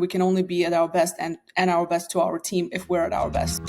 We can only be at our best and our best to our team if we're at our best.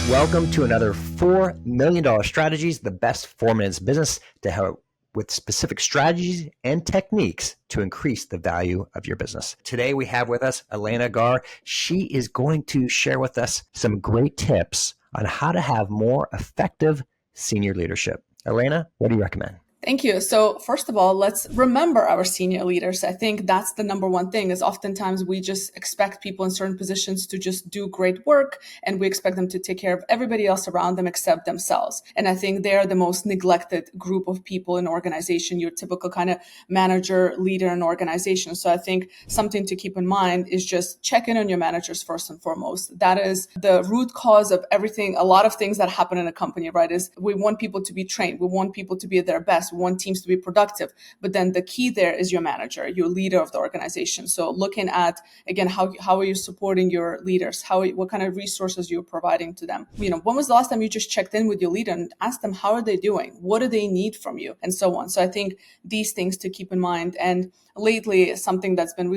Welcome to another $4 million Strategies, the best 4 minutes business to help with specific strategies and techniques to increase the value of your business. Today we have with us Elena Agar. She is going to share with us some great tips on how to have more effective senior leadership. Elena, what do you recommend? Thank you. So first of all, let's remember our senior leaders. I think that's the number one thing is oftentimes we just expect people in certain positions to just do great work and we expect them to take care of everybody else around them except themselves. And I think they're the most neglected group of people in an organization, your typical kind of manager, leader in an organization. So I think something to keep in mind is just check in on your managers first and foremost. That is the root cause of everything. A lot of things that happen in a company, right, is we want people to be trained. We want people to be at their best. We want teams to be productive. But then the key there is your manager, your leader of the organization. So looking at, again, how are you supporting your leaders? What kind of resources you're providing to them? When was the last time you just checked in with your leader and asked them, how are they doing? What do they need from you? And so on. So I think these things to keep in mind. And lately, something I've been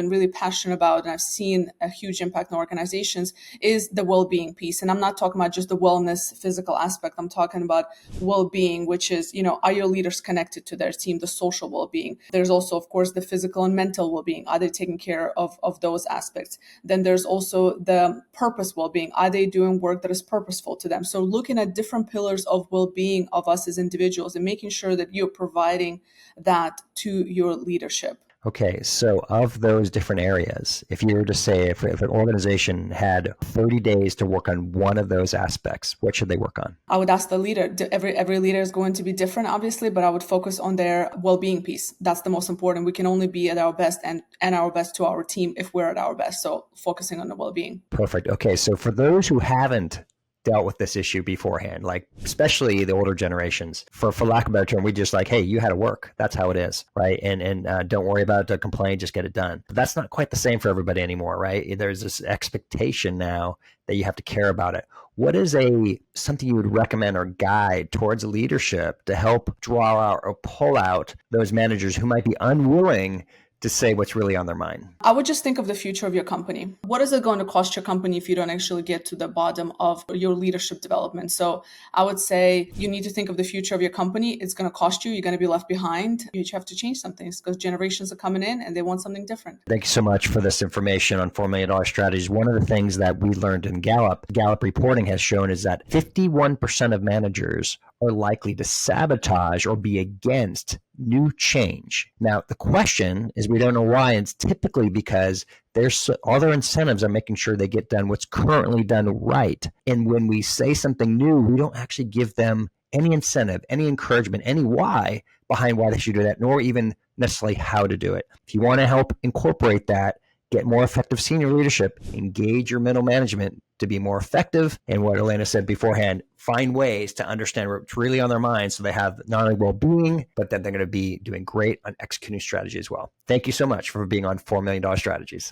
really passionate about, and I've seen a huge impact in organizations, is the well-being piece. And I'm not talking about just the wellness physical aspect. I'm talking about well-being, which is, are your leaders connected to their team, the social well-being? There's also, of course, the physical and mental well-being. Are they taking care of those aspects? Then there's also the purpose well-being. Are they doing work that is purposeful to them? So looking at different pillars of well-being of us as individuals and making sure that you're providing that to your leadership. Okay, so of those different areas, if you were to say if an organization had 30 days to work on one of those aspects, what should they work on? I would ask the leader. Every leader is going to be different, obviously, but I would focus on their well-being piece. That's the most important. We can only be at our best and our best to our team if we're at our best. So focusing on the well-being. Perfect. Okay, so for those who haven't dealt with this issue beforehand, like especially the older generations, for lack of a better term, we just like, hey, you had to work. That's how it is, right? And don't worry about it, complain, just get it done. But that's not quite the same for everybody anymore, right? There's this expectation now that you have to care about it. What is something you would recommend or guide towards leadership to help draw out or pull out those managers who might be unwilling to say what's really on their mind? I would just think of the future of your company. What is it going to cost your company if you don't actually get to the bottom of your leadership development? So I would say you need to think of the future of your company. It's going to cost you. You're going to be left behind. You have to change some things because generations are coming in and they want something different. Thank you so much for this information on $4 million strategies. One of the things that we learned in Gallup reporting has shown is that 51% of managers are likely to sabotage or be against new change. Now, the question is we don't know why, and it's typically because all their incentives are making sure they get done what's currently done right. And when we say something new, we don't actually give them any incentive, any encouragement, any why behind why they should do that, nor even necessarily how to do it. If you want to help incorporate that, get more effective senior leadership, engage your middle management to be more effective. And what Elena said beforehand, find ways to understand what's really on their mind so they have not only well-being, but that they're going to be doing great on executing strategy as well. Thank you so much for being on $4 Million Strategies.